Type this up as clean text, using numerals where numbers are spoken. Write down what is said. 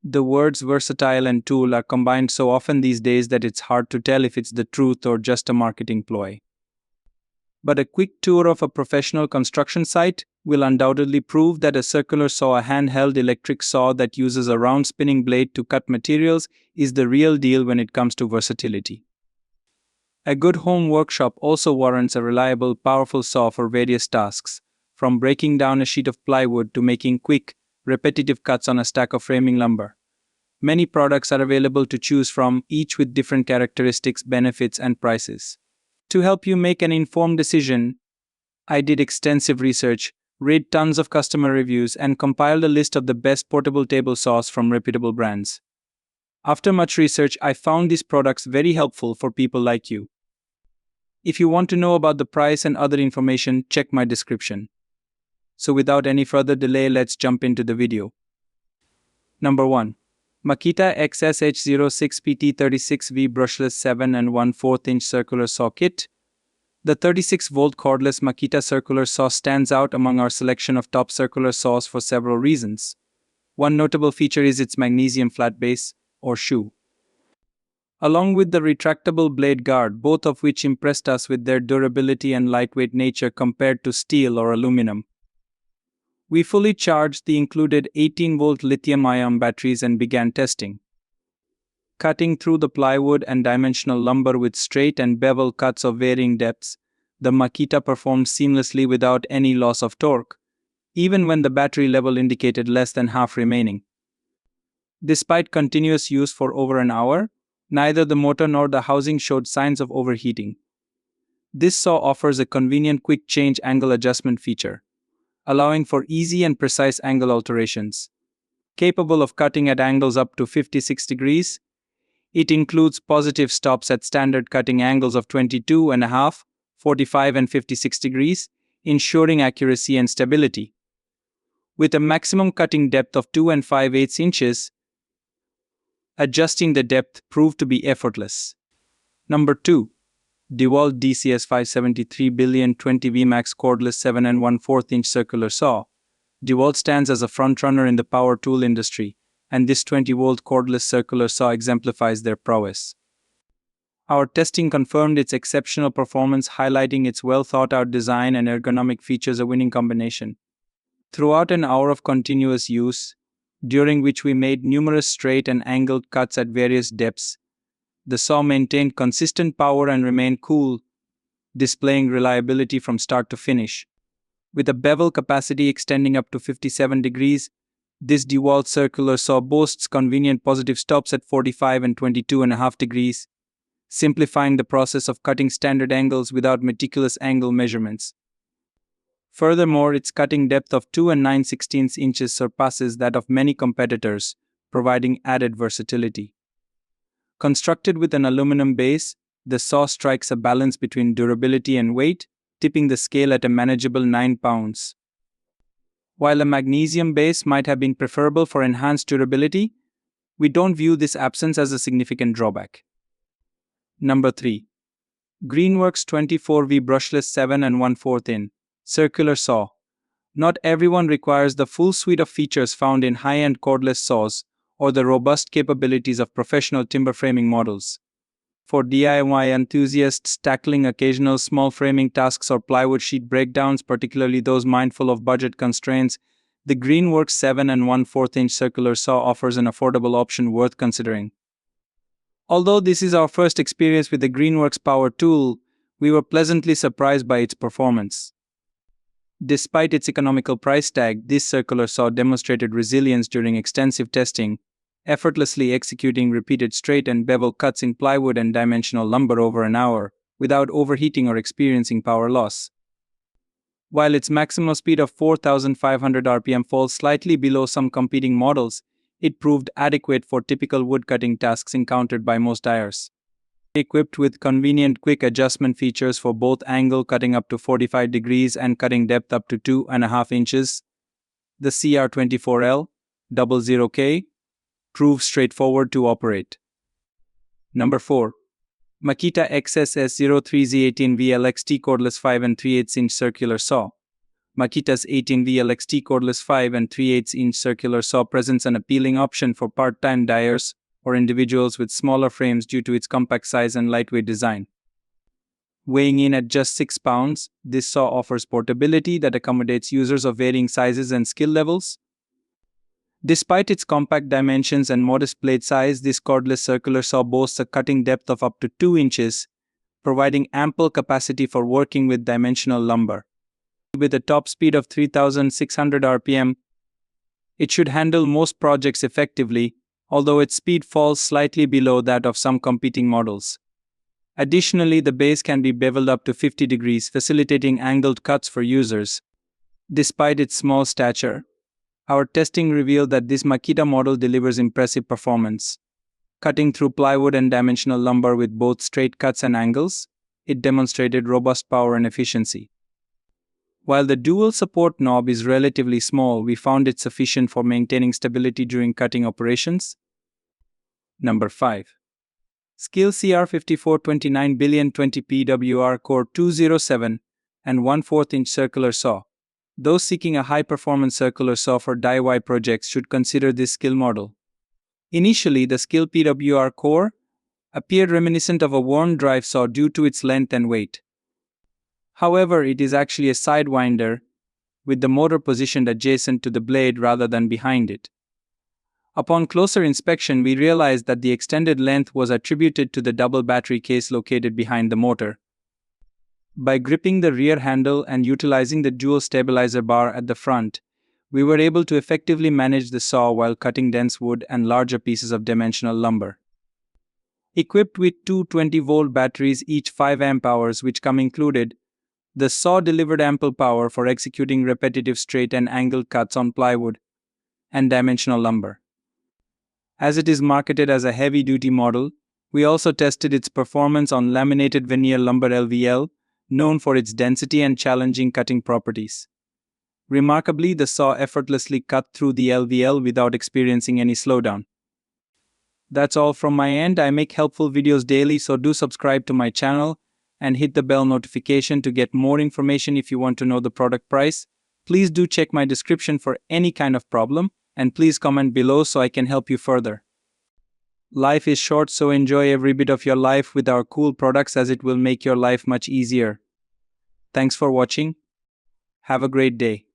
The words versatile and tool are combined so often these days that it's hard to tell if it's the truth or just a marketing ploy. But a quick tour of a professional construction site will undoubtedly prove that a circular saw, a handheld electric saw that uses a round spinning blade to cut materials, is the real deal when it comes to versatility. A good home workshop also warrants a reliable, powerful saw for various tasks, from breaking down a sheet of plywood to making quick, repetitive cuts on a stack of framing lumber. Many products are available to choose from, each with different characteristics, benefits, and prices. To help you make an informed decision, I did extensive research, read tons of customer reviews, and compiled a list of the best portable table saws from reputable brands. After much research, I found these products very helpful for people like you. If you want to know about the price and other information, check my description. So without any further delay, let's jump into the video. Number 1. Makita XSH06PT 36V Brushless 7 1/4 inch Circular Saw Kit. The 36-volt cordless Makita circular saw stands out among our selection of top circular saws for several reasons. One notable feature is its magnesium flat base, or shoe, along with the retractable blade guard, both of which impressed us with their durability and lightweight nature compared to steel or aluminum. We fully charged the included 18-volt lithium-ion batteries and began testing. Cutting through the plywood and dimensional lumber with straight and bevel cuts of varying depths, the Makita performed seamlessly without any loss of torque, even when the battery level indicated less than half remaining. Despite continuous use for over an hour, neither the motor nor the housing showed signs of overheating. This saw offers a convenient quick change angle adjustment feature, allowing for easy and precise angle alterations. Capable of cutting at angles up to 56 degrees, it includes positive stops at standard cutting angles of 22.5, 45 and 56 degrees, ensuring accuracy and stability. With a maximum cutting depth of 2 5/8 inches, adjusting the depth proved to be effortless. Number 2. DeWalt DCS573B 20V Max Cordless 7 1/4 inch Circular Saw. DeWalt stands as a frontrunner in the power tool industry, and this 20-volt cordless circular saw exemplifies their prowess. Our testing confirmed its exceptional performance, highlighting its well-thought-out design and ergonomic features, a winning combination. Throughout an hour of continuous use, during which we made numerous straight and angled cuts at various depths, the saw maintained consistent power and remained cool, displaying reliability from start to finish. With a bevel capacity extending up to 57 degrees, this DeWalt circular saw boasts convenient positive stops at 45 and 22.5 degrees, simplifying the process of cutting standard angles without meticulous angle measurements. Furthermore, its cutting depth of 2 9/16 inches surpasses that of many competitors, providing added versatility. Constructed with an aluminum base, the saw strikes a balance between durability and weight, tipping the scale at a manageable 9 pounds. While a magnesium base might have been preferable for enhanced durability, we don't view this absence as a significant drawback. Number 3. Greenworks 24V Brushless 7 1/4 inch Circular Saw. Not everyone requires the full suite of features found in high-end cordless saws, or the robust capabilities of professional timber framing models. For DIY enthusiasts tackling occasional small framing tasks or plywood sheet breakdowns, particularly those mindful of budget constraints, the Greenworks 7 1/4 inch Circular Saw offers an affordable option worth considering. Although this is our first experience with the Greenworks power tool, we were pleasantly surprised by its performance. Despite its economical price tag, this circular saw demonstrated resilience during extensive testing, effortlessly executing repeated straight and bevel cuts in plywood and dimensional lumber over an hour, without overheating or experiencing power loss. While its maximum speed of 4,500 RPM falls slightly below some competing models, it proved adequate for typical woodcutting tasks encountered by most dyers. Equipped with convenient quick adjustment features for both angle cutting up to 45 degrees and cutting depth up to 2.5 inches, the CR24L00K proves straightforward to operate. Number 4. Makita XSH06PT VLXT Cordless 5 3/8 inch Circular Saw. Makita's 18 VLXT cordless 5 and 3/8-inch circular saw presents an appealing option for part-time dyers or individuals with smaller frames due to its compact size and lightweight design. Weighing in at just 6 pounds, this saw offers portability that accommodates users of varying sizes and skill levels. Despite its compact dimensions and modest blade size, this cordless circular saw boasts a cutting depth of up to 2 inches, providing ample capacity for working with dimensional lumber. With a top speed of 3,600 RPM, it should handle most projects effectively, although its speed falls slightly below that of some competing models. Additionally, the base can be beveled up to 50 degrees, facilitating angled cuts for users. Despite its small stature, our testing revealed that this Makita model delivers impressive performance. Cutting through plywood and dimensional lumber with both straight cuts and angles, it demonstrated robust power and efficiency. While the dual support knob is relatively small, we found it sufficient for maintaining stability during cutting operations. Number 5. SKIL CR5429 PWR Core 207 and 1/4-inch circular saw. Those seeking a high-performance circular saw for DIY projects should consider this SKIL model. Initially, the SKIL PWR Core appeared reminiscent of a worn drive saw due to its length and weight. However, it is actually a sidewinder, with the motor positioned adjacent to the blade rather than behind it. Upon closer inspection, we realized that the extended length was attributed to the double battery case located behind the motor. By gripping the rear handle and utilizing the dual stabilizer bar at the front, we were able to effectively manage the saw while cutting dense wood and larger pieces of dimensional lumber. Equipped with two 20-volt batteries, each 5 amp hours, which come included, the saw delivered ample power for executing repetitive straight and angled cuts on plywood and dimensional lumber. As it is marketed as a heavy-duty model, we also tested its performance on laminated veneer lumber (LVL), known for its density and challenging cutting properties. Remarkably, the saw effortlessly cut through the LVL without experiencing any slowdown. That's all from my end. I make helpful videos daily, so do subscribe to my channel and hit the bell notification to get more information. If you want to know the product price, please do check my description for any kind of problem, and please comment below so I can help you further. Life is short, so enjoy every bit of your life with our cool products, as it will make your life much easier. Thanks for watching. Have a great day.